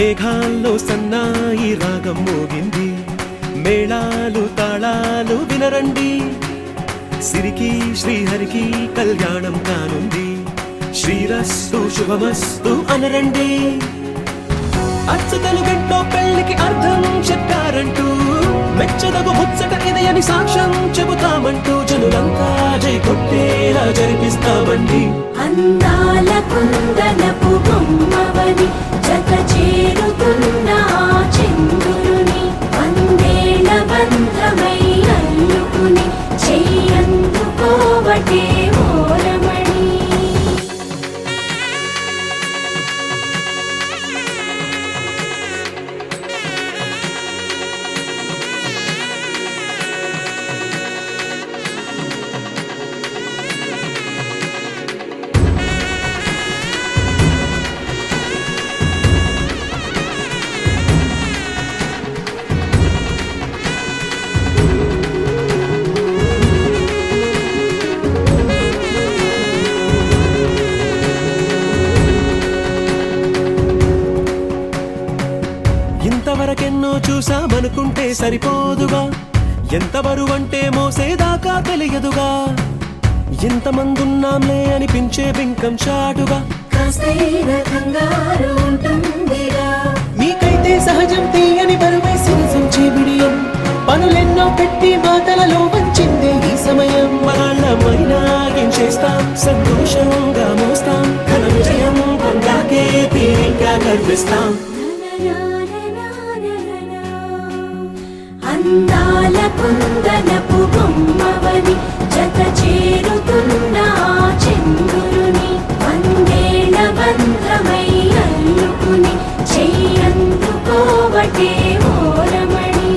మేఘాల్లో సన్నాయి రాగం మోగింది, మేళాలు తాళాలు వినరండి, సిరికి శ్రీహరికి కళ్యాణం కానుంది, శ్రీరస్తు శుభమస్తు అనరండి. అచ్చతలు గంటో పెళ్లికి అర్థం చెప్పారంటూ, మెచ్చదగు ముచ్చట ఇది అని సాక్ష్యం చెబుతామంటూ, జనులంతా జై కొట్టేలా జరిపిస్తామండి. అందాల కుందనపు బొమ్మవని జత చేరుతున్న చంద్రుని, వందేళ్ల బంధమై అల్లుకుని చెయ్యందుకోవటే ఓరమణి. ఇంతవరకెన్నో చూసామనుకుంటే సరిపోదుగా, ఎంత బరువంటే మోసేదాకా తెలియదుగా, ఇంతమందున్నాంలే అనిపించే బింకం చాటుగా, కాస్తైన కంగారు ఉంటుందిగా. మీకైతే సహజం తీయని బరువై సిరిసించే బిడియం, పనులెన్నో పెట్టి మాటలలో వంచిందే ఈ సమయం. మనాళ్ళమైనా ఏం చేస్తాం, సంతోషంగా మోస్తాం, ఘన విజయం పొందాకే తీరిగ్గా గర్విస్తాం. అందాల కుందనపు బొమ్మవని జత చేరుతున్న చంద్రుని, వందేళ్ల బంధమై అల్లుకుని చెయ్యందుకోవటే ఓరమణి.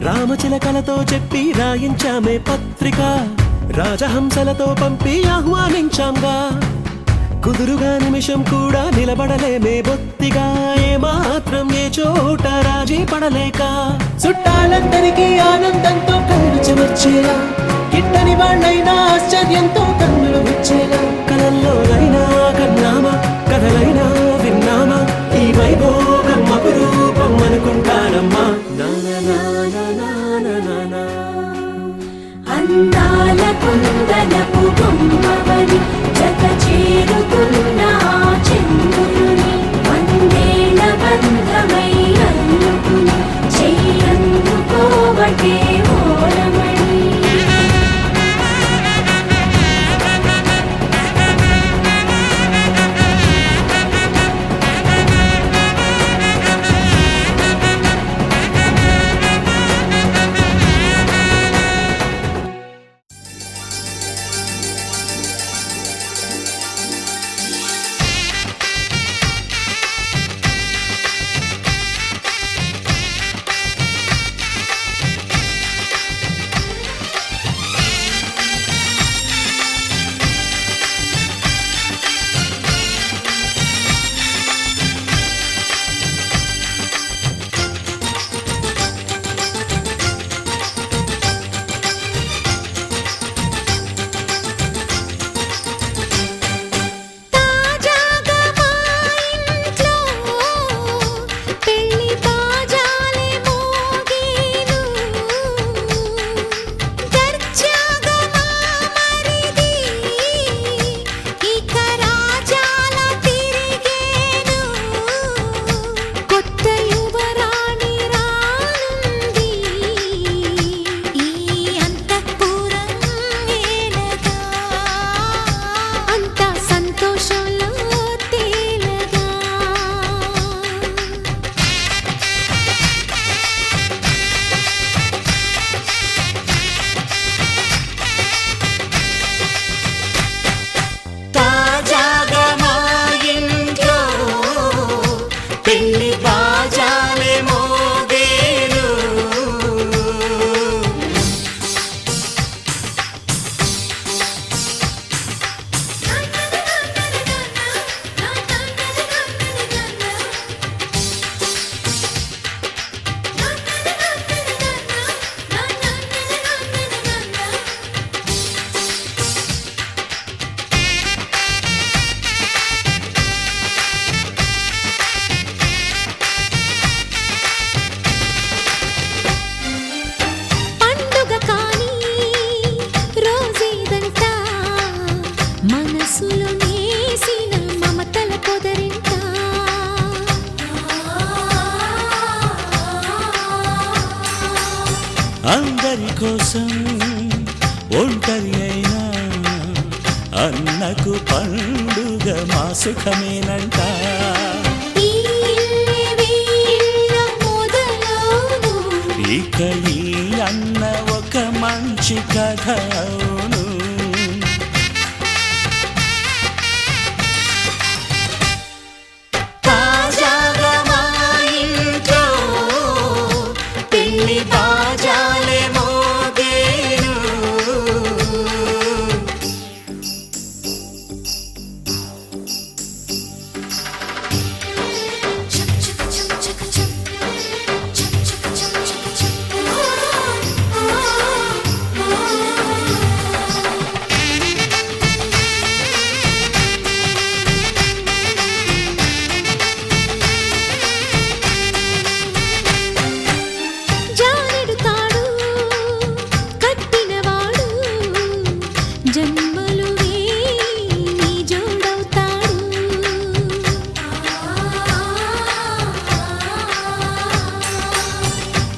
రామచిలకలతో చెప్పి రాయించామే పత్రిక, రాజహంసలతో పంపి ఆహ్వానించాంగా, కుదురుగా నిమిషం కూడా నిలబడలేమే బొత్తిగా, ఏమాత్రం ఏ చోట రాజీ పడలేక, చుట్టాలందరికీ ఆనందంతో కళ్ళు చెమర్చేలా, గిట్టని వాళ్ళైనా ఆశ్చర్యంతో కన్నులు వచ్చేలా, కలల్లోనైనా కన్నామా కథలైనా విన్నామా, ఈ వైభోగం అపురూపం అనుకుంటానమ్మా. అందాల కుందనపు బొమ్మవని జత చేరుతున్న చంద్రుని, వందేళ్ల బంధమై అల్లుకుని చెయ్యందుకోవటే ఓరమణి. పొదరింట అందరి కోసం ఒంటరి అయినా అన్నకు పండుగ మా సుఖమేనంట. ఈ ఇల్లే వీళ్ళ మొదలవును ఇక ఈ అన్న ఒక మంచి కథ అవును. తాజాగా మా ఇంట్లో పెళ్లి బాజాలే మోగేను. జానెడు తాడు కట్టినవాడు జన్మలు వేయి జోడవుతాడు.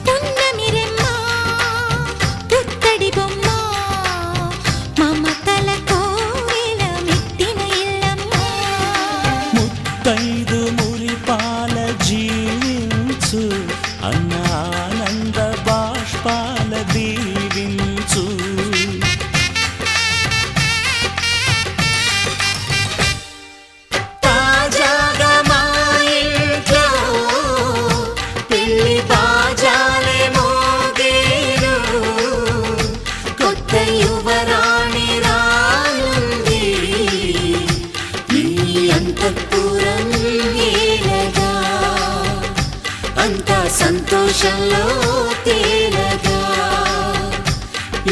పున్నమిరెమ్మ పుత్తడి బొమ్మ మమతల కోవెల మెట్టిన ఇల్లమ్మ. ముత్తైదు మురిపాల జీవించు అన్న ఆనంద బాష్పాల దీవించు. తాజాగా మా ఇంట్లో పెళ్లి బాజాలే మోగేను. కొత్త యువరాణి రానుంది ఈ అంతఃపురం ఏలగా అంతా సంతోషంలో తేలగా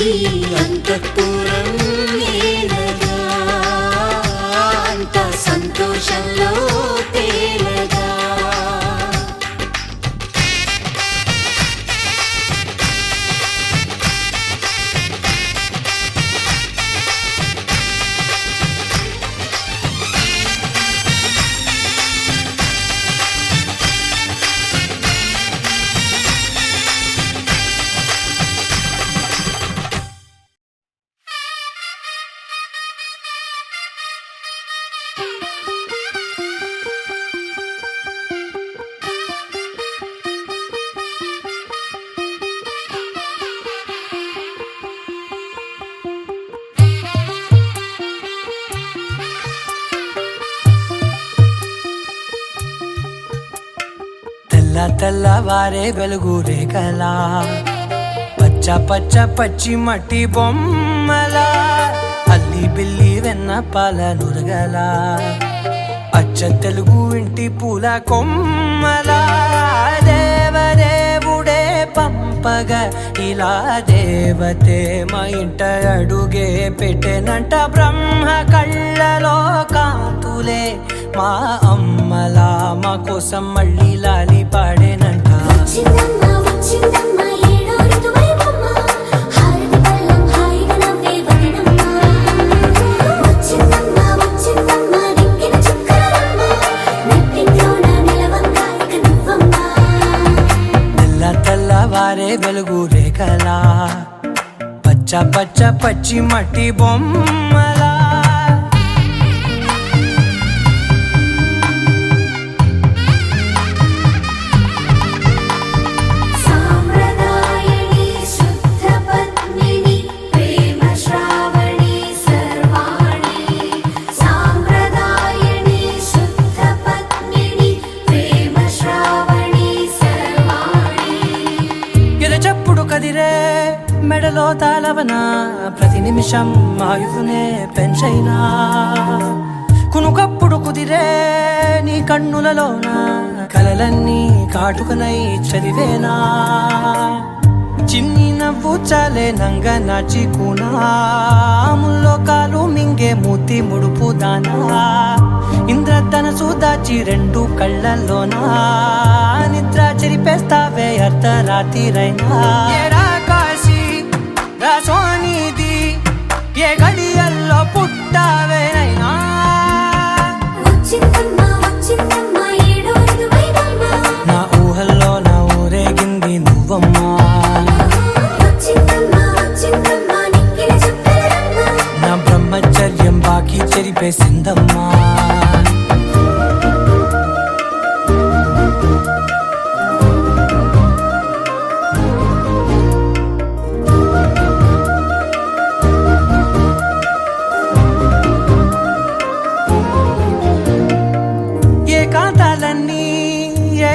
ఈ అంతఃపురం ఏలగా అంతా సంతోషంలో తేలగా. తెల్ల తెల్లవారే వెలుగు రేఖలా పచ్చ పచ్చ పచ్చి మట్టి బొమ్మలా అల్లి బిల్లి వెన్న పాల నురగలా అచ్చ తెలుగు ఇంటి పూల కొమ్మలా దేవదేవుడే పంపగా ఇలా దేవతే మా ఇంట అడుగే పెట్టెనంట. బ్రహ్మ కళ్ళలో కాంతులే మా అమ్మలా మా కోసం మళ్ళీ లాలి పాడేనంట. వచ్చిందమ్మ వచ్చిందమ్మ ఏడో ఋతువైవమ్మ హారతి పళ్ళం హాయిగా నవ్వే వదనమ్మ. వచ్చిందమ్మ వచ్చిందమ్మ నెక్కిన చుక్కలమ్మ నెట్టింట్లోన నిలవంగా ఇక నువ్వమ్మ. తెల్ల తెల్లవారే వెలుగు రేఖలా పచ్చ పచ్చ పచ్చి మట్టి బొమ్మలా. సాంప్రదాయని శుద్ధ పద్మిని ప్రేమ శ్రావణి సర్వాణి. సాంప్రదాయని శుద్ధ పద్మిని ప్రేమ శ్రావణి సర్వాణి. ఎరచప్పుడు కదిరే మెడలో తాళవన ప్రతి నిమిషం ఆయువునే పెంచైనా. కునుకప్పుడు కుదిరే నీ కన్నులలోన కలలన్నీ కాటుకనై చదివేనా. చిన్ని నవ్వు చాలే నంగ నాచి కూనాముల్లో కాలు మింగే మూతి ముడుపు దానా. ఇంద్రధనసు దాచి రెండు కళ్ళల్లోనా నిద్ర చెరిపేస్తావే అర్ధరాత్రిరైనా. ఏడా కాశీ రాసోనిది ఏ గడియల్లో పుట్టావేనైనా. వచ్చిందమ్మ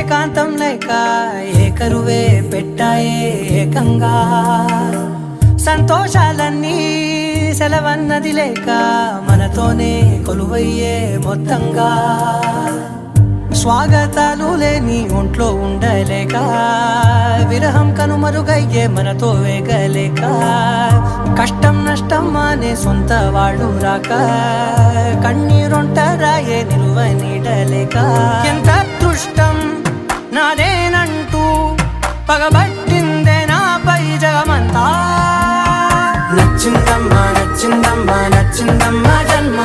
ఏకాంతం లేక ఏకరువే పెట్టాయే ఏకంగా సంతోషాలన్నీ సెలవన్నది లేక మనతోనే కొలువయ్యే మొత్తంగా స్వాగతాలు లేని ఒంట్లో ఉండలేక విరహం కనుమరుగయ్యే మనతో వేగలేక కష్టం నష్టం అనే సొంత వాడు రాక కన్నీరొంటరాయే నిలువ నీడలేక ఎంత అదృష్టం నాదేనంటూ పగబట్టిందే నాపై జగమంతా నచ్చిందమ్మా నచ్చిందమ్మా నచ్చిందమ్మా జన్మ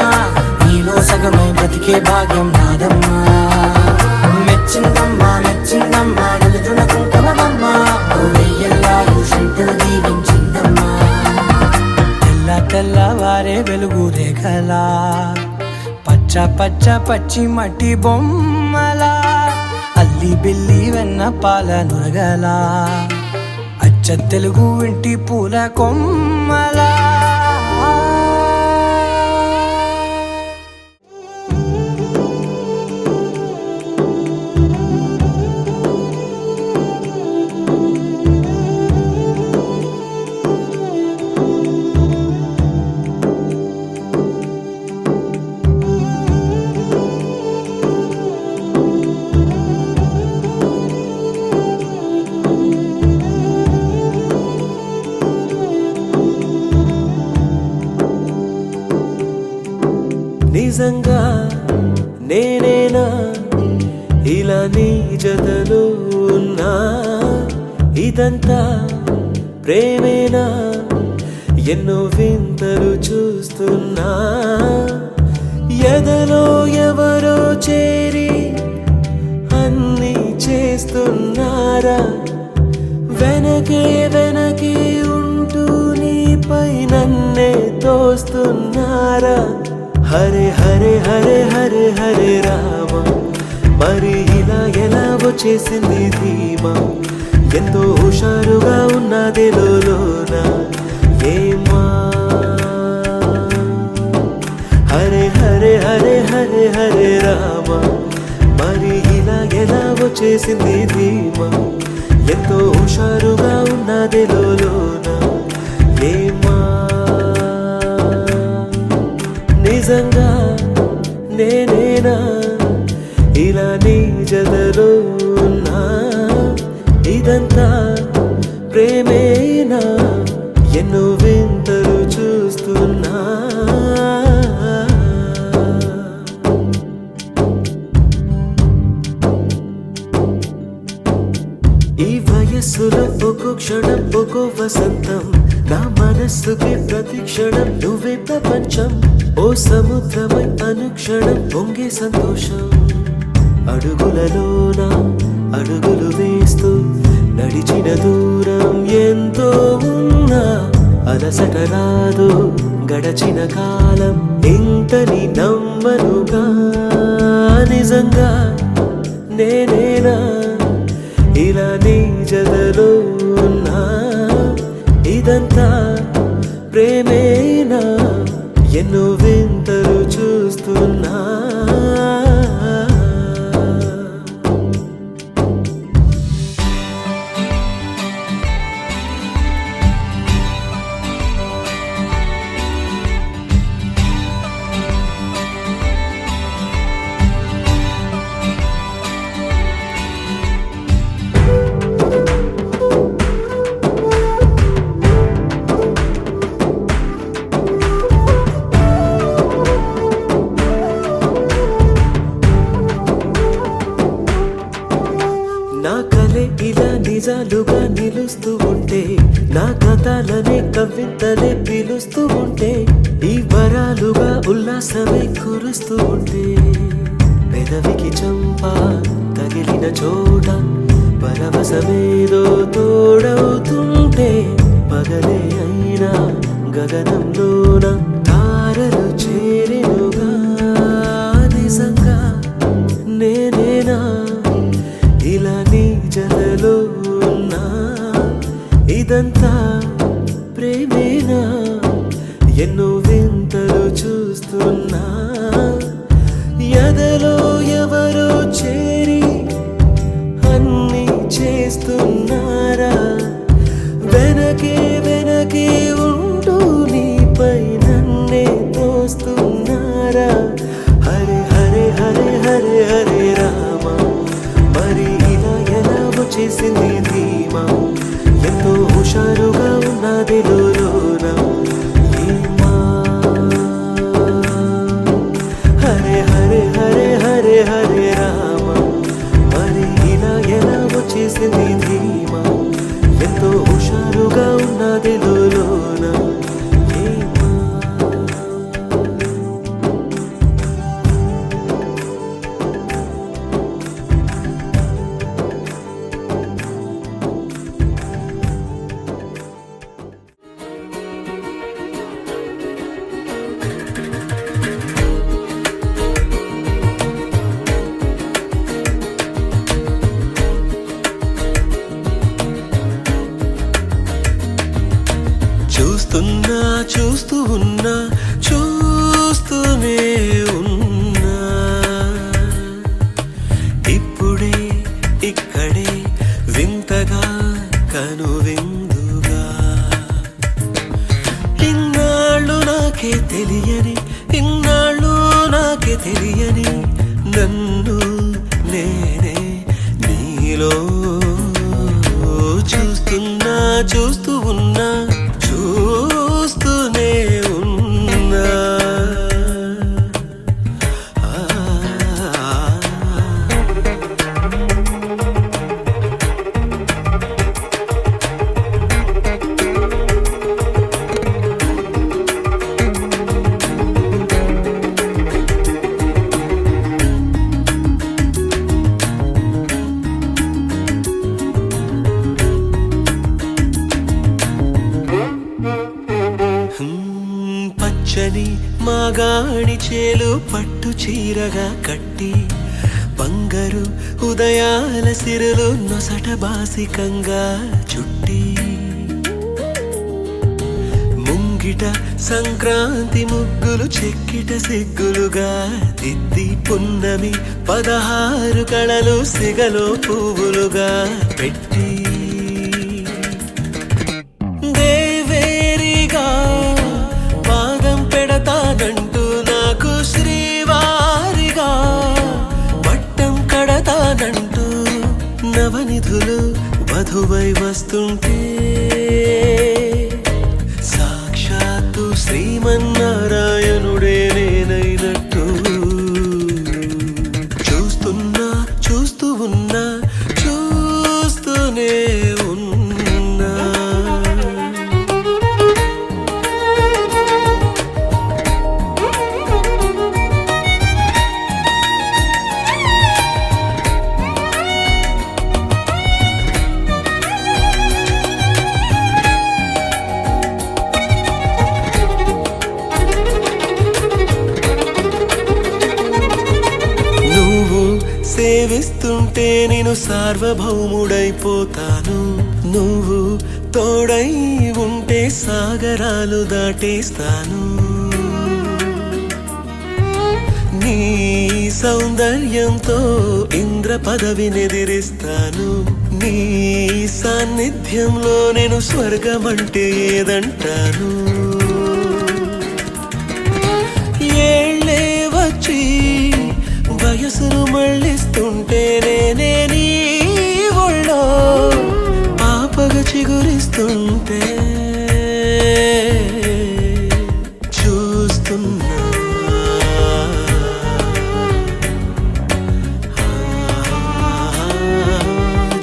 నీలో సగమై బ్రతికే భాగ్యం నాదమ్మా మెచ్చిందమ్మా మెచ్చిందమ్మా నలుదున కుంకుమమ్మా వెయ్యల్లాలు శంకరు దీవించిందమ్మా తెల్ల తెల్లవారే వెలుగు రేఖలా పచ్చ పచ్చ పచ్చి మట్టి బొమ్మలా అల్లి బిల్లి వెన్న పాల నురగలా అచ్చ తెలుగు ఇంటి పూల కొమ్మలా నిజంగా నేనేనా ఇలా నీ జతలో ఉన్నా ఇదంతా ప్రేమేనా ఎన్నో వింతలు చూస్తున్నా ఎదలో ఎవరో చేరి అన్నీ చేస్తున్నారా వెనకే వెనకే ఉంటూ నీపై నన్నే తోస్తున్నారా హరే హరే హరే హరే హరే రామ మరి ఇలా ఎలా వచ్చేసింది ధీమా ఎంతో హుషారుగా ఉన్నది లోన ఏమా హరే హరే హరే హరే హరే రామ మరి ఇలా ఎలా వచ్చేసింది ధీమా ఎంతో హుషారుగా ఉన్నది లోన ఏమా నిజంగా నేనేనా ఇలా నీ జతలో ఉన్నా ఇదంతా ప్రేమేనా ఎన్నో వింతలు చూస్తున్నా ఈ వయస్సులో ఒక్కో క్షణం ఒక్కో వసంతం నా మనస్సుకి ప్రతి క్షణం నువ్వే ప్రపంచం ఓ సముద్రమై అనుక్షణం పొంగే సంతోషం అడుగులలోన అడుగులు వేస్తూ నడిచిన దూరం ఎంతో ఉన్నా అలసట రాదు గడచిన కాలం ఇంతని నమ్మనుగా నిజంగా నేనేనా ఇలా నీ జతలో ఉన్నా ఇదంతా ప్రేమేనా ఎన్నో వింతలు చూస్తున్నా నా కలే ఇలా నిజాలుగా నిలుస్తూ ఉంటే నా కథలనే కవితలే పిలుస్తూ ఉంటే ఈ వరాలుగా ఉల్లాసమే కురుస్తూ ఉంటే పెదవికి చంప తగిలిన చోట పరవశమేదో తోడవుతుంటే పగలే అయినా గగనంలోన తారలు చేరెనుగా నిజంగా నేనేనా ఇలా నీ జతలో ఉన్నా ఇదంతా ప్రేమేనా ఎన్నో వింతలు చూస్తున్నా ఎదలో ఎవరో చేరి చేస్తున్నారా వెనకే వెనకే ఉంటూ నీపై నన్నే తోస్తున్నారా హరే హరే హరే హరే హరే రామ మరి ఇలా ఎలా వచ్చేసింది ధీమా ఎంతో హుషారుగా ఉన్నది లోన ఏమా హరే హరే హరే హరే హరే రామ మరి ఇలా ఎలా వచ్చేసింది ధీమా ఎంతో హుషారుగా ఉన్నది లోన ఏమా చూస్తున్నా చూస్తూ ఉన్నా చూస్తూనే ఉన్నా ఇప్పుడే ఇక్కడే వింతగా కనువిందుగా ఇన్నాళ్ళు నాకే తెలియని ఇన్నాళ్ళు నాకే తెలియని నన్ను నేనే నీలో చూస్తున్నా చూస్తూ ఉన్నా చూస్తూనే ఉన్నా పచ్చని మాగాణి చేలు పట్టు చీరగా కట్టి బంగారు ఉదయాల సిరులు నొసట బాసికంగా చుట్టి ముంగిట సంక్రాంతి ముగ్గులు చెక్కిట సిగ్గులుగా దిద్ది పున్నమి 16 కళలు సిగలో పువ్వులుగా పెట్టి దేవేరిగా పాదం పెడతానంటూ నాకు శ్రీవారిగా పట్టం కడతానంటూ నవనిధులు వధువై వస్తుంటే సాక్షాత్తు శ్రీమన్నారాయణుడే నేనైనట్టు చూస్తున్నా చూస్తూ ఉన్నా చూస్తూనే ఉన్నా సేవిస్తుంటే నేను సార్వభౌముడైపోతాను నువ్వు తోడై ఉంటే సాగరాలు దాటేస్తాను నీ సౌందర్యంతో ఇంద్ర పదవినెదిరిస్తాను నీ సాన్నిధ్యంలో నేను స్వర్గమంటే ఏదంటాను ఏళ్ళే వచ్చి వయసును మళ్ళిస్తుంటే నేనే నీ ఒళ్ళో పాపగా చిగురిస్తుంటే చూస్తున్నా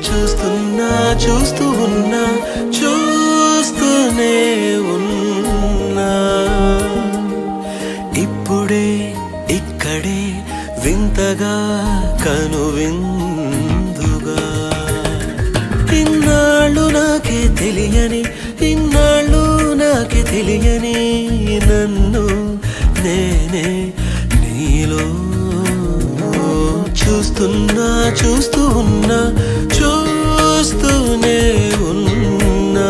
చూస్తున్నా చూస్తూ ఉన్నా చూస్తూనే ఉన్నా ఇప్పుడే ఇక్కడే వింతగా కనువిందుగా ఇన్నాళ్ళు నాకే తెలియని ఇన్నాళ్ళు నాకే తెలియని నన్ను నేనే నీలో చూస్తున్నా చూస్తూ ఉన్నా చూస్తూనే ఉన్నా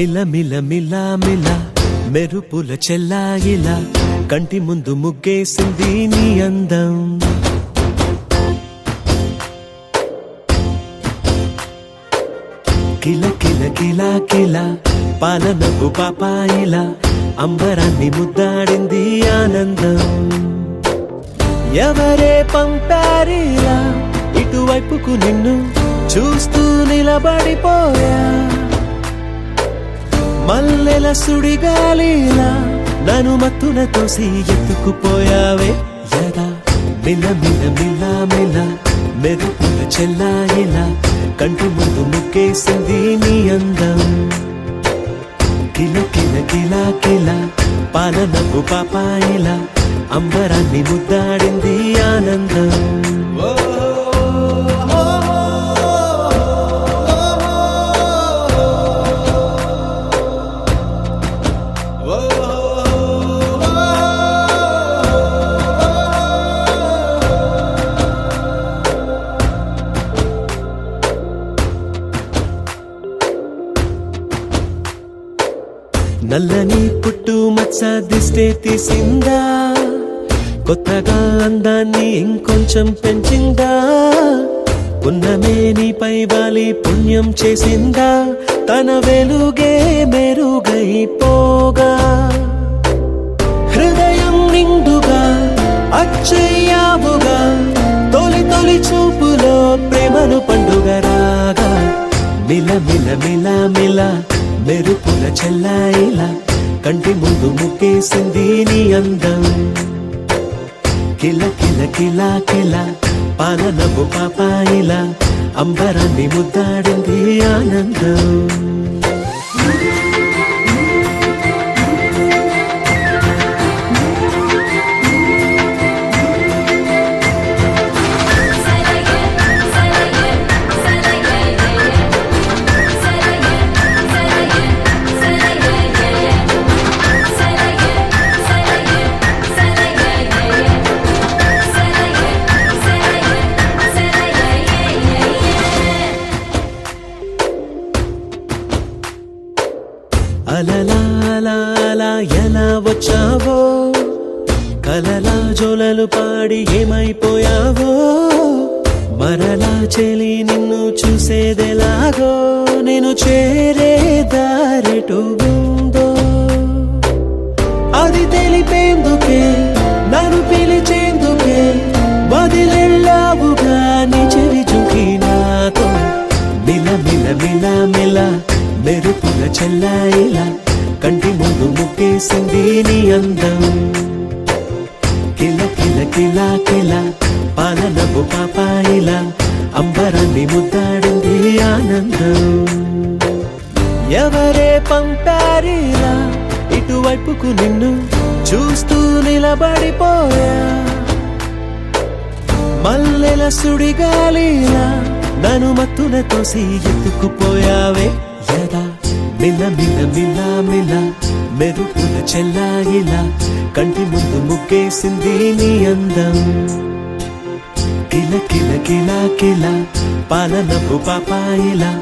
మిల మిల మిల మిల మెరుపుల చెల్లాయిలా కంటి ముందు ముగ్గేసింది నీ అందం కిల కిల కిల కిల పాలనకు పాపాయిలా అంబరాన్ని ముద్దాడింది ఆనందం ఎవరే పంపారిలా ఇటువైపుకు నిన్ను చూస్తూ నిలబడిపోయా మల్లెల సుడిగాలిలా నన్ను మత్తున తోసి ఎత్తుకుపోయావే యదా మిల మిల మిల మిల మెరుపుల చెల్లాయిలా కంటి ముందు ముగ్గేసింది నీ అందం కిల కిల కిల కిల పాలనకు పాపాయిలా అంబరాన్ని ముద్దాడింది ఆనందం నల్లని పుట్టు మచ్చ దిష్టే తీసిందా కొత్తగా అందాన్ని ఇంకొంచెం పెంచిందా పున్నమే నీపై వాలి పుణ్యం చేసిందా తన వెలుగే మెరుగైపోగా హృదయం నిండుగా అచ్చయ్యావుగా తొలి తొలి చూపులో ప్రేమను పండుగ రాగా మిల మిల మిల మిల మెరుపుల చెల్లాయిలా కంటి ముందు ముగ్గేసింది నీ అందం కిల కిల కిల కిల పాలనకు పాపాయిలా అంబరాన్ని ముద్దాడింది ఆనందం అలలా అలా అలా ఎలా వచ్చావో కలలా జోలలు పాడి ఏమైపోయావో మరలా చెలి నిన్ను చూసేదెలాగో నేను చేరే దారెటు ఉందో అది తెలిపేందుకే నన్ను పిలిచేందుకే వదిలెళ్ళావుగా నీ చెవి చుకి నాతో మిల మిల మిల మిల మెరుపుల చెల్లాయిలా కంటి ముందు ముగ్గేసింది నీ అందం కిల కిల కిల కిల పాలనకు పాపాయిలా అంబరాన్ని ముద్దాడింది ఆనందం ఎవరే పంపారిలా ఇటువైపుకు నిన్ను చూస్తూ నిలబడిపోయా మల్లెల సుడిగాలిలా నన్ను మత్తున తోసి ఎత్తుకుపోయావే యదా మిల మిల మిల మిల మెరుపుల చెల్లాయిలా కంటి ముందు ముగ్గేసింది నీ అందం కిల కిల కిల కిల పాలనకు పాపాయిలా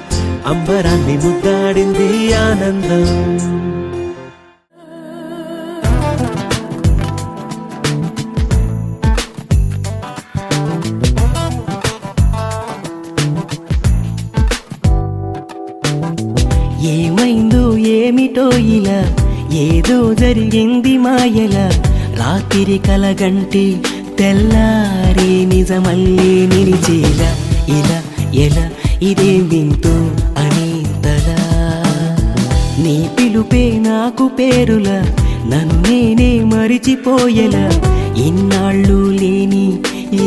అంబరాన్ని ముద్దాడింది ఆనందం ఏమైందో ఏమిటో ఇలా ఏదో జరిగింది మాయలా రాత్రి కలగంటి తెల్లారి నిజమల్లే నిలిచేలా ఇలా ఎలా ఇదే వింటూ అని తలా నీ పిలుపే నాకు పేరులా నన్ను నేనే మరిచిపోయేలా ఇన్నాళ్ళు లేని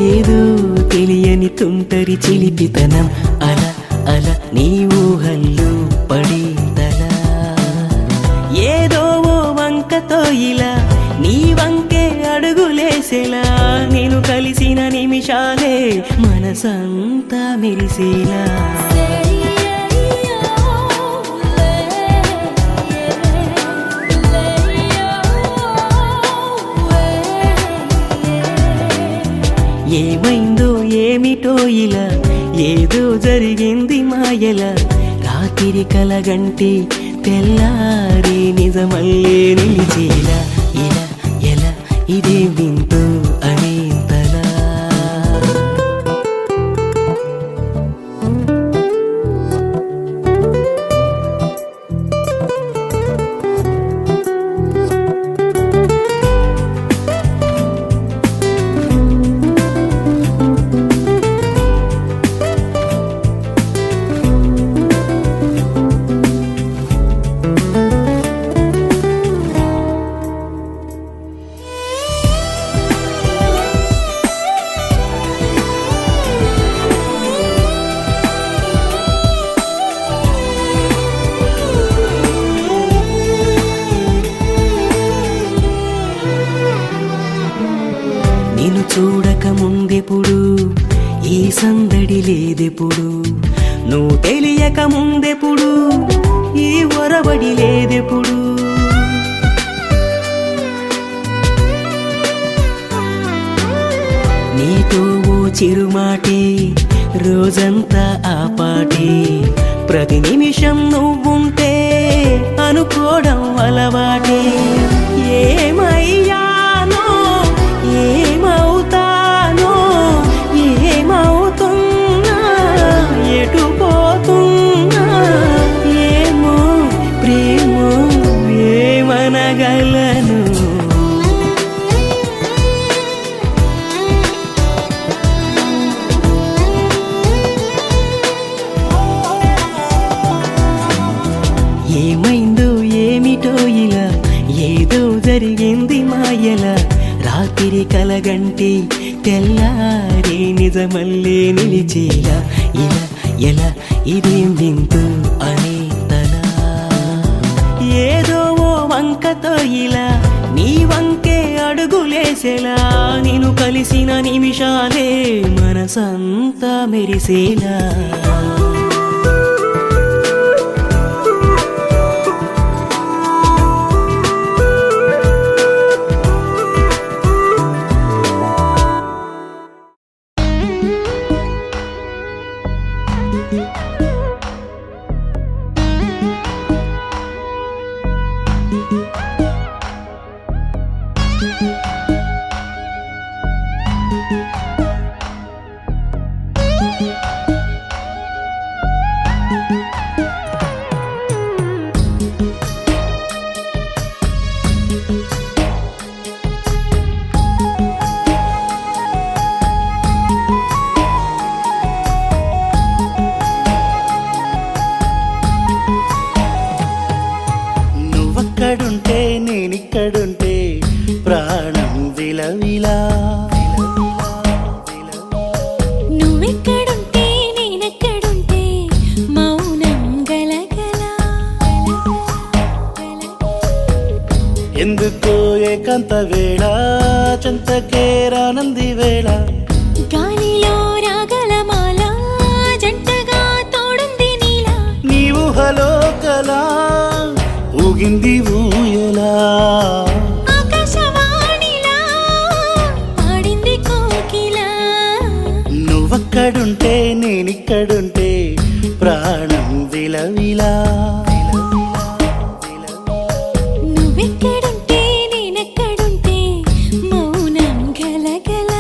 ఏదో తెలియని తుంటరి చిలిపితనం అలా అలా నీ ఊహల్లో పడేదలా ఏదో ఓ వంకతో ఇలా నీ వంకే అడుగులేసేలా నేను కలిసిన నిమిషాలే మనసంతా మెరిసేలా ఏమైందో ఏమిటో ఇలా ఏదో జరిగింది మాయలా రాత్రి కలగంటి తెల్లారి నిజమల్లే నిలిచేలా ఇలా ఎలా ఇదే వింటూ అనేంతలా నిన్ను చూడక ముందెప్పుడు ఈ సందడి లేదెప్పుడు నువ్వు తెలియక ముందెప్పుడు ఈ ఒరబడి లేదెప్పుడు నీతో ఓ చిరుమాటే రోజంతా ఆ పాటే ప్రతి నిమిషం నువ్వుంటే అనుకోవడం అలవాటే ఏమయ్యానో ఏమవుతానో ఏమవుతున్నా ఎటు పోతున్నా ఏమో ప్రేమో ఏమనగలను ఏమైందో ఏమిటో ఇలా ఏదో జరిగింది మాయలా రాత్రి కలగంటి తెల్లారి నిజమల్లే నిలిచేలా ఇలా ఎలా ఇదేం వింటూ అనేతలా ఏదో ఓ వంకతో ఇలా నీ వంకే అడుగులేసేలా నేను కలిసిన నిమిషాలే మనసంతా మెరిసేలా నువ్వక్కడుంటే నేనిక్కడుంటే ప్రాణం విలవిలా నువ్వెక్కడుంటే నేనెక్కడుంటే మౌనం గలగల ఎందుకో ఏకాంత వేళ చెంతకే రానంది వేళ గాలిలో రాగలమాల జంటగా తోడుంది నీలా నీ ఊహలో కలా ఊగింది ఊయలా ఆకాశవాణిలా పాడింది కోకిలా నువ్వక్కడుంటే నేనిక్కడుంటే ప్రాణం విలవిలా నువ్వెక్కడుంటే నేనెక్కడుంటే మౌనం గలగల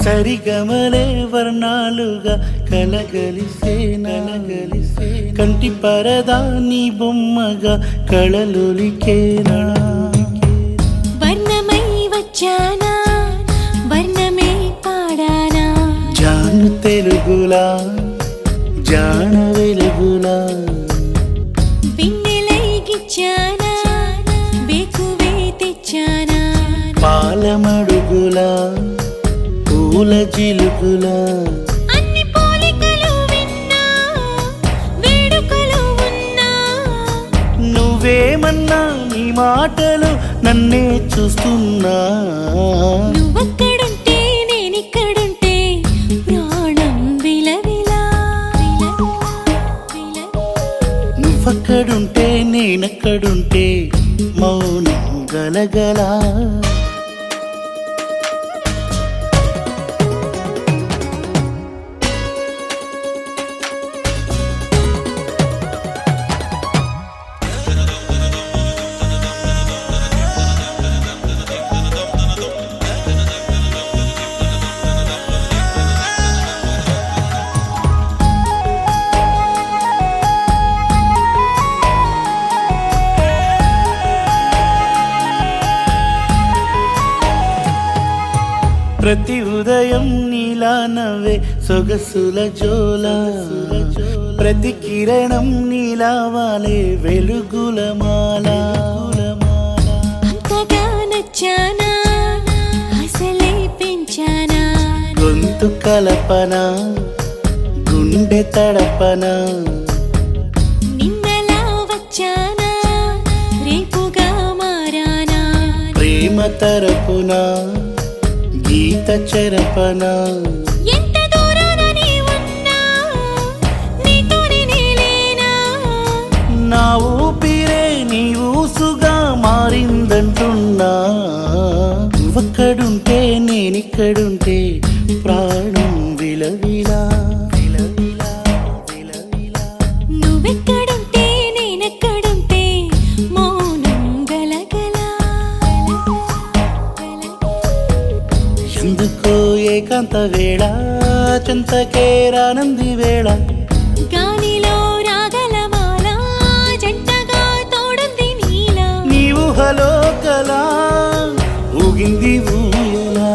సరిగమలే వర్ణాలుగా కలగలిసే కంటి పరదా నీ బొమ్మగా కళలులికేనా వర్ణమై వచ్చానా వర్ణమే పాడానా జాను తెలుగులా జాన వెలుగులా బిన్నెలై గిచ్చానా బేకువే తెచ్చానా పాల పూల జిలుగులా అన్ని పోలికలు విన్నా వేడుకలు ఉన్నా నువ్వేమన్నా నీ మాటలు నన్నే చూస్తున్నా నువ్వక్కడుంటే నేనిక్కడుంటే ప్రాణం విలవిలా నువ్వక్కడుంటే నేనక్కడుంటే మౌనం గలగలా ప్రతి ఉదయం నీలా నవ్వే సొగసుల జోల ప్రతి కిరణం నీలా వాలే వెలుగుల మాల అంతగా నచ్చానా అసలే పెంచానా గొంతు కలపన గుండె తడపన నిన్నలా వచ్చానా రేపుగా మారానా ప్రేమ తరపున గీత చెరపన ఎంత దూరాన నీ ఉన్నా నీతోనే నేలేనా నా ఊపిరే నీ ఊసుగా మారిందంటున్నా నువ్వక్కడుంటే నేనిక్కడుంటే ప్రాణం విలవిలా విలవిలా విలవిలా నువ్వెక్కడుంటే నేనెక్కడుంటే మౌనం గలగలా ఎందుకో ఏకాంత వేళ చెంతకే రానంది వేళ గాలిలో రాగలమాల జంటగా తోడుంది నీలా నీ ఊహలో కలా ఊగింది ఊయలా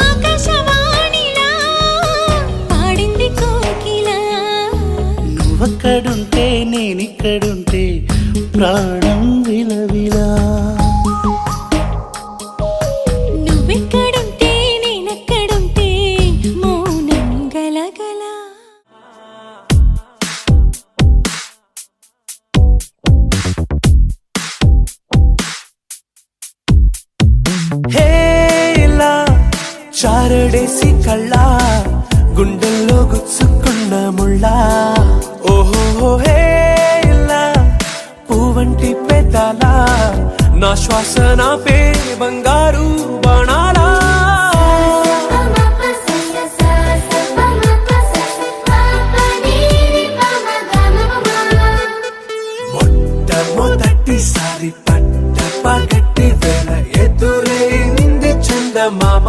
ఆకాశవాణిలా పాడింది కోకిలా నువ్వక్కడుంటే నేనిక్కడుంటే ప్రాణం విలవిలా నువ్వెక్కడుంటే నేనెక్కడుంటే మౌనం గలగలా హేలా చారడేసి కళ్ళ గుండెల్లో గుచ్చుకున్న ముళ్ళ ఓహో హేలా పువ్వంటి పెదాల నా శ్వాస నా పే బంగారు బాణాలా మొట్టమొదటిసారి పట్ట పగట్టి వేళ ఎదురైంది చందమామ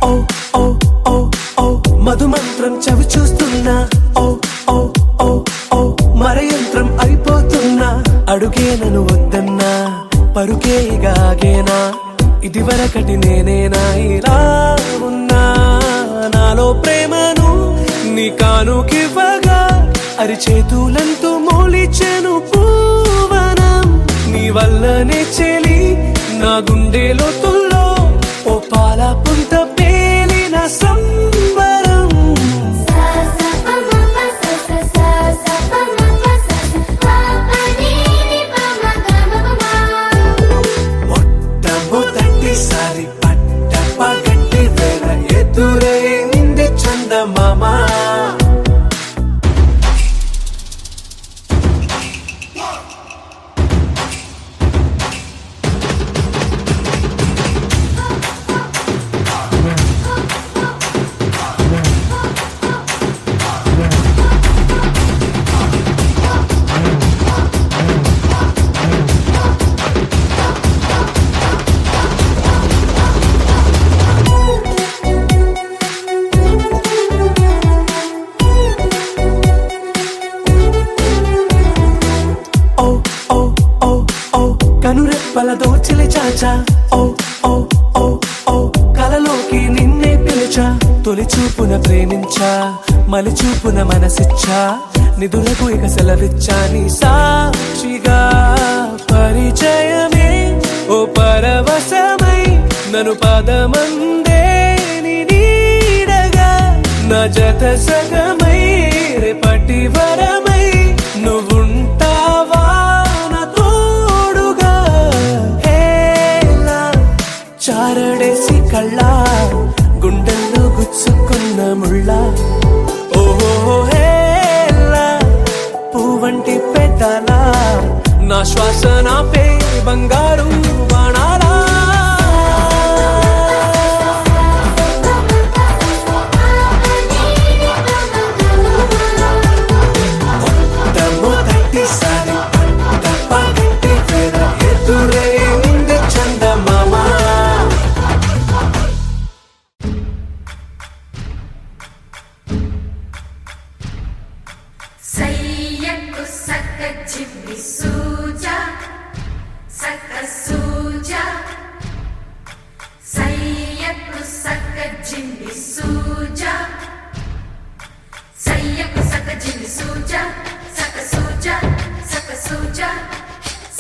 ఓ ఓ ఓ ఓ మధుమంత్రం చవి చూస్తున్నా ఓ ఓ ఓ ఓ మరయంత్రం అయిపోతున్నా అడుగే నన్ను వద్దన్నా పరుకేగాగేనా ఇదివరకటి నేనేనా ఇలా ఉన్నా నాలో ప్రేమను నీ కానుకివ్వగా అరిచేతులంటూ మోలిచెను పూవనం నీ వల్లనే చెలి నా గుండె లోతుల్లో ఓ పాల పుంత పేలిన సంబరం మొట్టమొదటిసారి పట్ట పగట్టి వేళ ఎదురైంది చందమామ మరచా ఓ ఓ ఓ ఓ కలలోకి నిన్నే పిలిచా తొలి చూపున ప్రేమించా మలి చూపున మనసిచ్చా నిధులకు ఇక సెలవిచ్చా నీ సాక్షిగా పరిచయమే ఓ పరవశమై నన్ను పదమందే నీ నీడగా నా జత సగమై రేపటి వరమై నువ్వుంటావా నా తోడుగా హేలా చారడేసి కళ్ళ గుండెల్లో గుచ్చుకున్న ముళ్ళ ఓహో హేలా పువ్వంటి పెట్టాలా నా శ్వాస నాపే బంగారు బాణాలా దమ్ము తట్టిసారి దప్ప గట్టి వేద ఎదురైంది చందమామ సయ్యకు సక్క జిమ్మి సూజా సక్క సూజా సయ్యకు సక్క జిమ్మి సూజా సయ్యకు సక్క జిమ్మి సూజా సక్క సూజా సక్క సూజా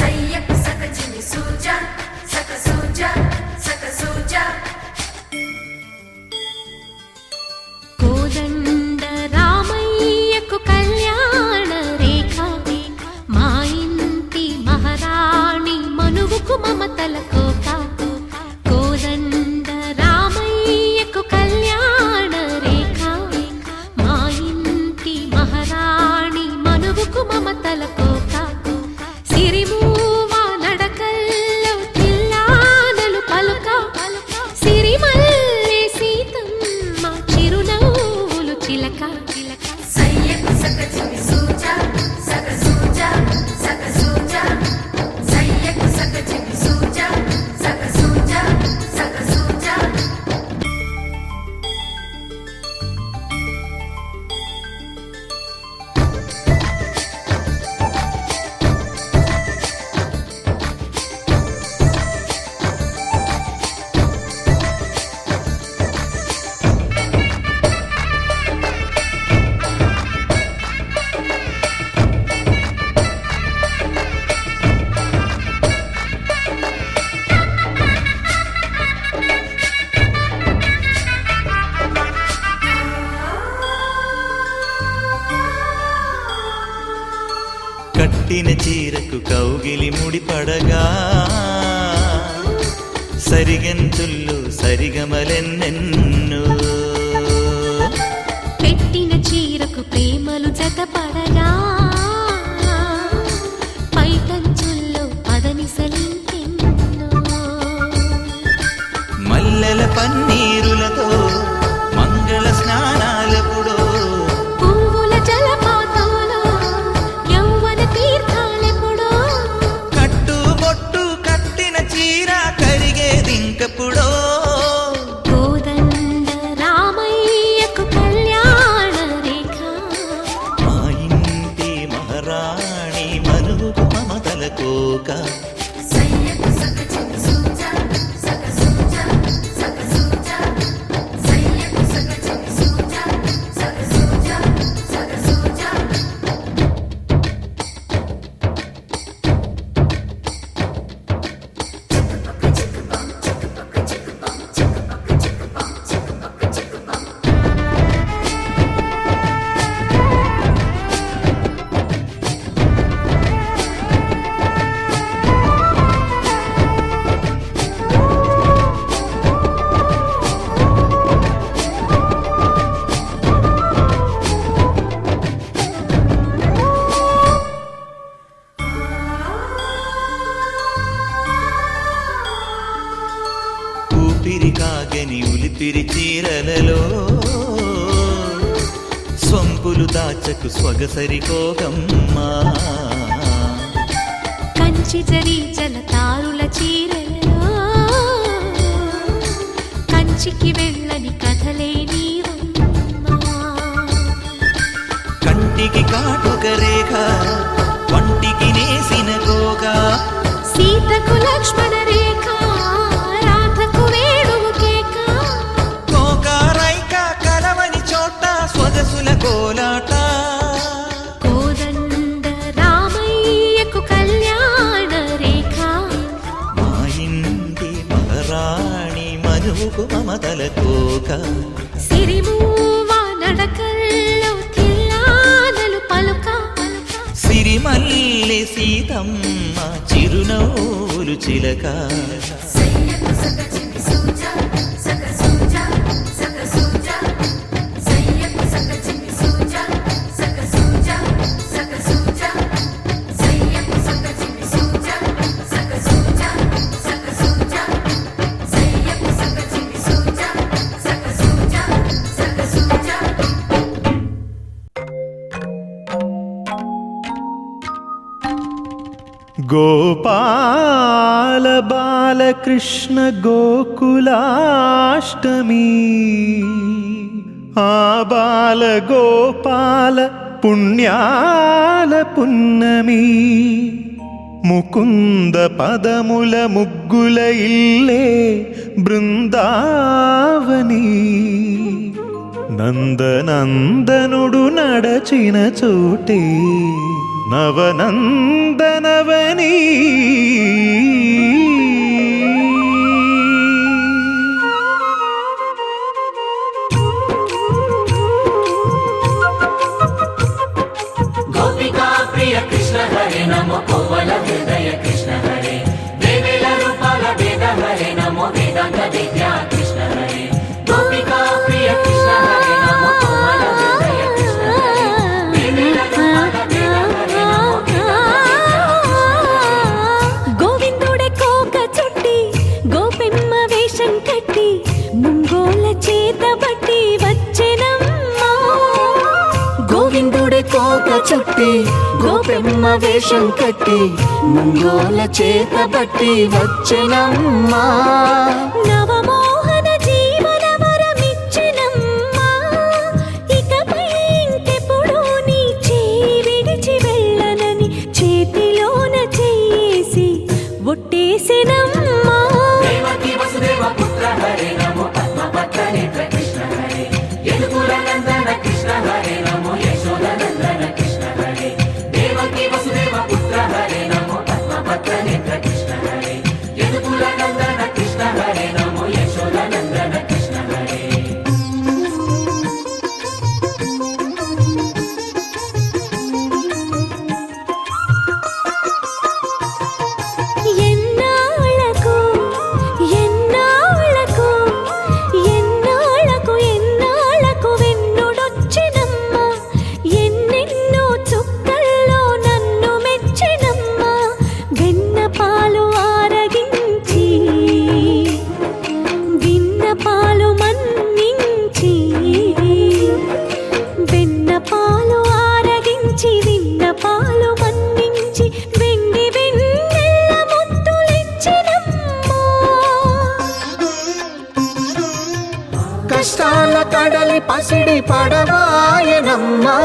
సయ్యకు సక్క జిమ్మి సూజా సక్క సూజా సక్క సూజా కోదండ రామయ్యకు కళ్యాణ రేఖ మా ఇంటి మహారాణి మనువుకు మమతల కోక కోదండ రామయ్యకు కళ్యాణ రేఖ మా ఇంటి మహారాణి మనువుకు మమతల కోక సిరిమూవ నడకల్లో తిల్లానలు పలుక సిరిమల్లె సీతమ్మ చిరునవ్వులు చిలక సయ్యకు సక్క జిమ్మి సూజా సక్క సూజా సక్క సూజా సయ్యకు సక్క జిమ్మి సూజా సక్క సూజా సక్క సూజా కట్టిన చీరకు కౌగిలి ముడిపడగా సరిగంతుల్లో సరిగమలెన్నెన్నో పెట్టిన చీరకు ప్రేమలు జతపడగా పైటంచుల్లో పదనిసలింకెన్నో మల్లెల పన్నీరులతో మంగళ స్నానాలెప్పుడో పువ్వుల జలపాతంలో యౌవన తీర్థాలెప్పుడో కట్టుబొట్టు కట్టిన చీర కరిగేదింకప్పుడో కోదండ రామయ్యకు కళ్యాణ రేఖ మా ఇంటి మహారాణి మనువుకు మమతల కోక సయ్యకు సక్క జిమ్మి సూజా సక్క సూజా సక్క సూజా సయ్యకు సక్క జిమ్మి సూజా సక్క సూజా సక్క సూజా ఊపిరి కాగని ఉలిపిరి చీరలలో స్వంపులు దాచకు స్వగసరి కోగమ్మా కంచి జరి జలతారుల చీరలలో కంచికి వెళ్ళని కథలే నీవమ్మా కంటికి కాటుక రేఖ వంటికి నేసిన కోగా సీతకు లక్ష్మణ రేఖ పలుకు మమతల కోక సిరిమూవ నడకల్లో తిల్లానలు పలుక సిరిమల్లె సీతమ్మ చిరునవ్వులు చిలక సయ్యకు సగ చిన్ని సూజా సగ సూజా సగ సూజా సయ్యకు సగ చిన్ని సూజా సగ సూజా సగ సూజా సయ్యకు సగ చిన్ని సూజా సగ సూజా సగ సూజా సయ్యకు సగ చిన్ని సూజా సగ సూజా సగ సూజా గోపాల బాలకృష్ణ గోకులాష్టమి ఆ బాల గోపాల పుణ్యాల పున్నమి ముకుంద పదముల ముగ్గుల ఇల్లే బృందావని నందనందనుడు నడచిన చోటే నవనందనవని గోపికా ప్రియ కృష్ణ హరే నమో కోవల హృదయ కృష్ణ హరే దేవేల రూపాల వేద హరే నమో వేదాంత విద్యా కృష్ణ హరే గోపికా ప్రియ కృష్ణ హరే నమో కోవల హృదయ కృష్ణ హరే దేవేల రూపాల వేద హరే నమో గోవిందుడే కోక చుట్టి గోపెమ్మ వేషం కట్టి ముంగోల చేత బట్టి వచ్చెనమ్మా గోవిందుడే కోక చుట్టి గోపెమ్మ వేషం కట్టి ముంగోల చేత బట్టి వచ్చెనమ్మా నవమోహన జీవన వరమిచ్చెనమ్మా ఇకపై ఇంకెప్పుడు నీ చేయి విడిచి వెళ్ళనని చేతిలోన చేసి ఒట్టేసెనమ్మా దేవకి వసుదేవ పుత్ర హరే నమో పద్మపత్ర నేత్ర కృష్ణ హరే యదుకుల నందన కృష్ణ హరే నమో యశోద నందన కృష్ణ హరే దేవకి వసుదేవ పుత్ర హరే నమో పద్మపత్ర నేత్ర కృష్ణ హరే యదుకుల నందన కృష్ణ హరే నమో యశోద నందన కృష్ణ హరే ఎన్నాళ్ళకు ఎన్నాళ్ళకు ఎన్నాళ్ళకు ఎన్నాళ్ళకు వెన్నుడొచ్చినమ్మా ఎన్నెన్నో చుక్కల్లో నన్ను మెచ్చినమ్మా వెన్న పాలు ఆరగించి విన్న పాలు మన్నించి వెన్న పాలు ఆరగించి విన్న పాలు మన్నించి వెండి వెన్నెల్ల ముద్దులిచ్చినమ్మా కష్టాల కడలి పసిడి పడవాయనమ్మా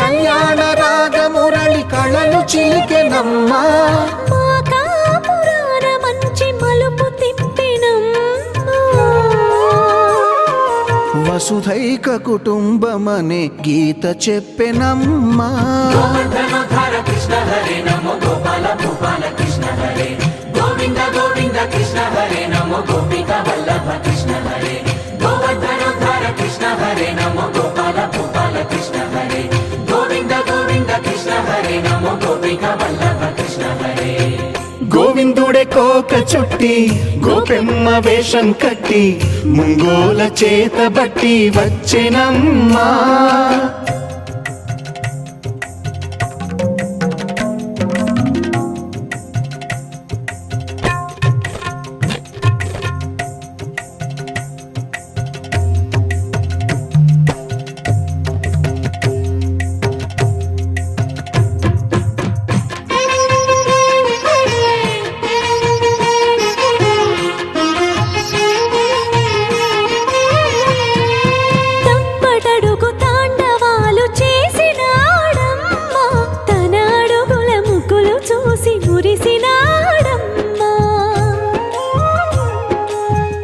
కళ్యాణ రాగ మురళి కళలు చిలికెనమ్మా మా కాపురాన మంచి మలుపు తిప్పినమ్మా వసుధైక కుటుంబమనే గీత చెప్పెనమ్మా గోవర్ధనోద్ధార కృష్ణ హరే నమో గోపాల భూపాల కృష్ణ హరే గోవింద గోవింద కృష్ణ హరే నమో గోపిక వల్లభ కృష్ణ హరే గోవర్ధనోద్ధార కృష్ణ హరే నమో గోపాల భూపాల కృష్ణ హరే గోవింద గోవింద కృష్ణ హరే నమో గోపిక వల్లభ కృష్ణ హరే గోవిందుడే కోక చుట్టి గోపెమ్మ వేషం కట్టి ముంగోల చేత బట్టి వచ్చెనమ్మా తప్పటడుగు తాండవాలు చేసినాడమ్మా తన అడుగుల ముగ్గులు చూసి మురిసినాడమ్మా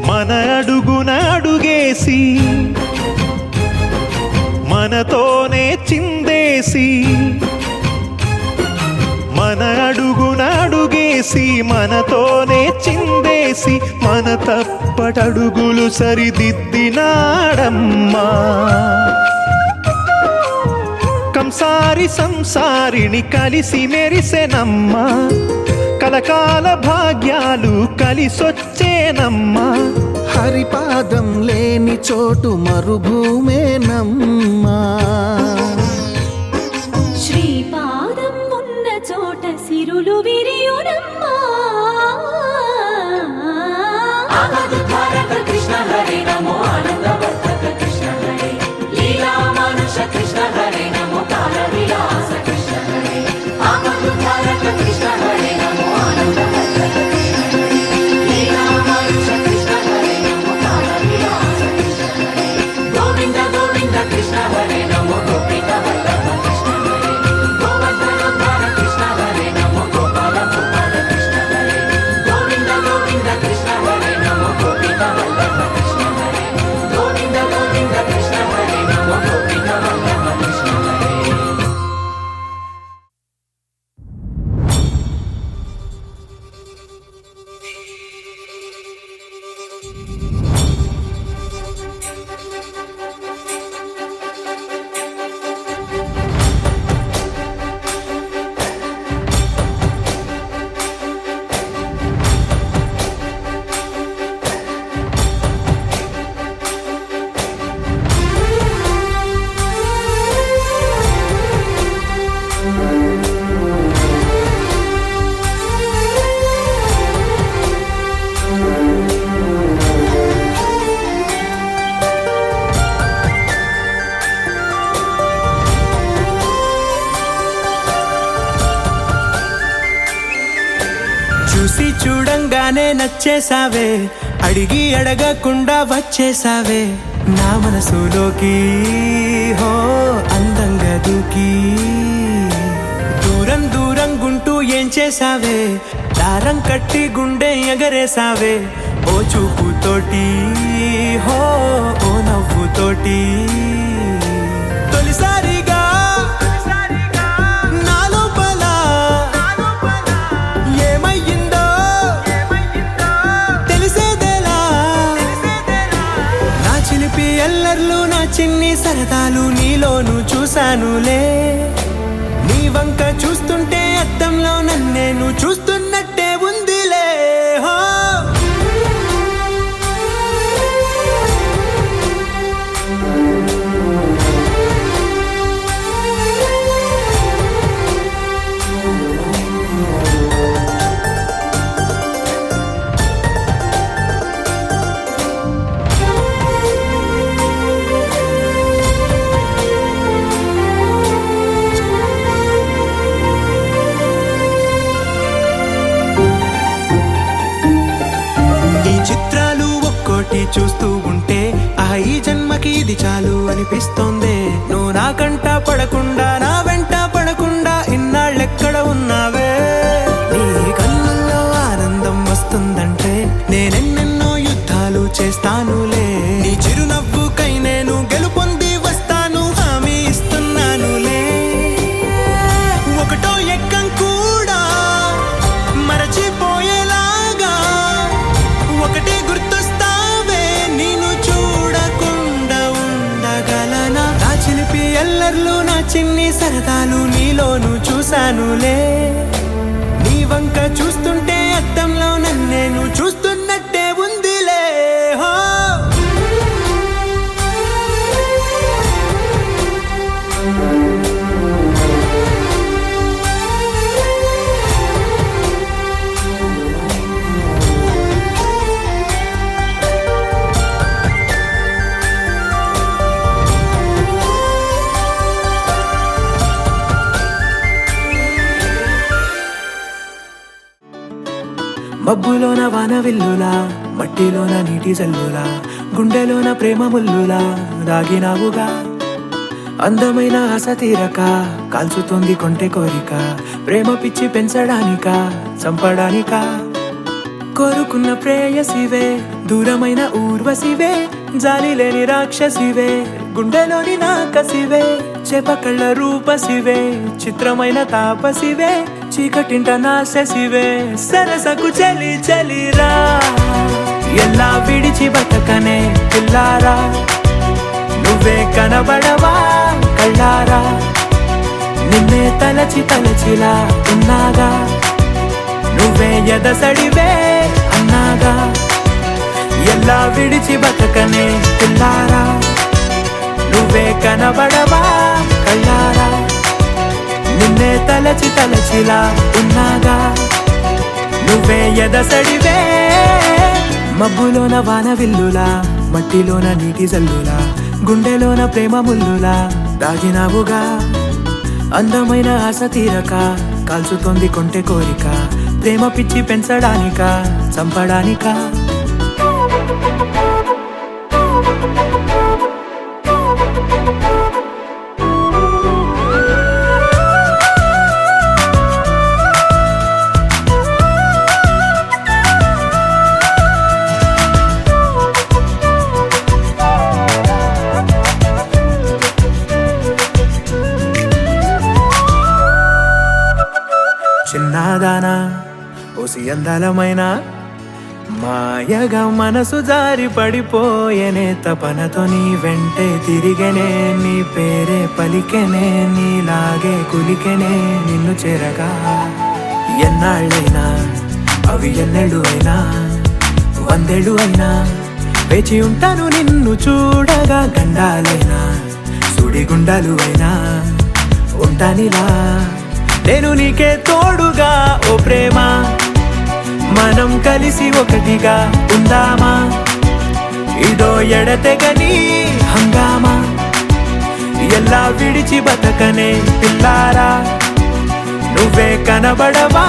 మన అడుగున అడుగేసి మనతోనే చిందేసి మన అడుగున అడుగేసి మనతోనే చిందేసి మన తప్ప తప్పటడుగులు సరిదిద్దినాడమ్మా కంసారి సంసారిని కలిసి మెరిసెనమ్మా కలకాల భాగ్యాలు కలిసొచ్చేనమ్మా హరిపాదం లేని చోటు మరుభూమేనమ్మా శ్రీపాదం ఉన్న చోట సిరులు విరియునమ్మా ఆపదుద్ధారక కృష్ణ హరే నమో ఆనందవర్ధక కృష్ణ హరే లీలా మానుష కృష్ణ హరే నమో కాల విలాస కృష్ణ హరే ఆపదుద్ధారక కృష్ణ హరే నమో ఆనందవర్ధక కృష్ణ హరే లీలా మానుష కృష్ణ హరే నమో కాల విలాస కృష్ణ హరే గోవింద గోవింద కృష్ణ హరే నమో గోపిక వల్లభ కృష్ణ హరే గోవర్ధనోద్ధార కృష్ణ హరే నమో గోపాల గోపాల కృష్ణ హరే గోవింద గోవింద కృష్ణ హరే నమో గోపిక వల్లభ కృష్ణ హరే గోవింద గోవింద కృష్ణ హరే నమో గోపిక వల్లభ కృష్ణ హరే చూసి చూడంగానే నచ్చేసావే అడిగి అడగకుండా వచ్చేసావే నా మనసులోకి హో అందంగా దూకి దూరం దూరం గుంటూ ఏం చేసావే దారం కట్టి గుండె ఎగరేసావే ఓ చూపుతోటి హో ఓ నవ్వుతోటి తొలిసారిగా నా లోపల ఏమయ్యిందో తెలిసేదేలా నా చిలిపి ఎల్లర్లు నా చిన్ని సరదాలు నీలోను చూశానులే నీ వంక చూస్తుంటే అద్దంలో నన్నేను చూస్తున్నట్టే ఉందిలే హో చూస్తూ ఉంటే ఈ జన్మకి ఇది చాలు అనిపిస్తోంది నువ్వు నా కంట పడకుండా నా వెంట పడకుండా ఇన్నాళ్ళెక్కడ ఉన్నావే నీ కళ్ళల్లో ఆనందం వస్తుందంటే నేనెన్నెన్నో యుద్ధాలు చేస్తానులే నీ చిరునవ్వుకై నేను గెలుపొంది వస్తాను హామీ ఇస్తున్నానులే ఒకటో ఎక్కం కూడా మరచిపోయేలాగా ఒకటే గుర్తొస్తావే నేను చూడకుండా ఉండగలనా నా చిలిపి ఎల్లర్లు నా చిన్ని సరదాలు నీలోను చూశానులే నీ వంక చూస్తుంటే అద్దంలో నన్నేను చూస్తున్నట్టే ఉందిలే హో మబ్బులోన వాన విల్లులా మట్టిలోన నీటి జల్లులా గుండెలోన ప్రేమ ముల్లులా దాగినావుగా అందమైన ఆశ తీరక కాల్చుతోంది కొంటె కోరిక ప్రేమ పిచ్చి పెంచడానిక చంపడానిక కోరుకున్న ప్రేయసివే దూరమైన ఊర్వశివే జాలి లేని రాక్షసివే గుండెలోని నాకసివే చేపకళ్ళ రూపసివే చిత్రమైన తాపసివే చీకటింట నాశసివే సరసకు చలి చలిరా ఎలా విడిచి బతకనే పిల్లారా, నువ్వే కనబడవా కళ్ళారా, నిన్నే తలచి తలచిలా ఉన్నాగా, నువ్వే ఎదసడివే అన్నాగా. ఎలా విడిచి బతకనే పిల్లారా, నువ్వే కనబడవా కళ్ళారా, నిన్నే తలచి తలచిలా ఉన్నాగా, నువ్వే ఎదసడివే. మబ్బులోన వాన విల్లులా, మట్టిలోన నీటి జల్లులా, గుండెలోన ప్రేమ ముల్లులా దాగినావుగా. అందమైన ఆశ తీరక కాల్చుతోంది కొంటె కోరిక, ప్రేమ పిచ్చి పెంచడానిక చంపడానిక. చిన్నదానా ఓసి అందలమైన మాయగా మనసు జారి పడిపోయేనే, తపనతో నీ వెంటే తిరిగనే, నీ పేరే పలికెనే, నీలాగే కులికెనే నిన్ను చేరగా. ఎన్నాళ్ళైనా అవి ఎన్నెళ్ళు అయినా, 100 ఏళ్ళు అయినా వేచి ఉంటాను నిన్ను చూడగా. గండాలైనా సుడిగుండాలు అయినా ఉంటానిలా, నేను నీకే తోడుగా. ఓ ప్రేమ, మనం కలిసి ఒకటిగా ఉందామా, ఇదో ఎడతెగని హంగామా. ఎలా విడిచి బతకనే పిల్లారా, నువ్వే కనబడవా.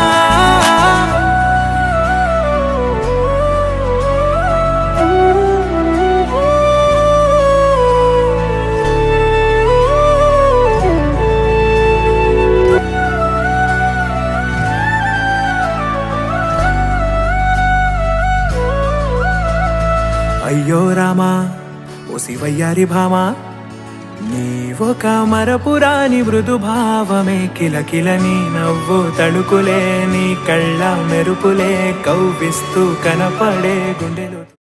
అయ్యో రామా ఓ శివయ్యారి భామా, నీవొక మరపురాని మృదు భావమే, కిలకిలని నవ్వు తడుకులే, నీ కళ్ళ మెరుపులే కవ్విస్తూ కనపడే గుండెలు.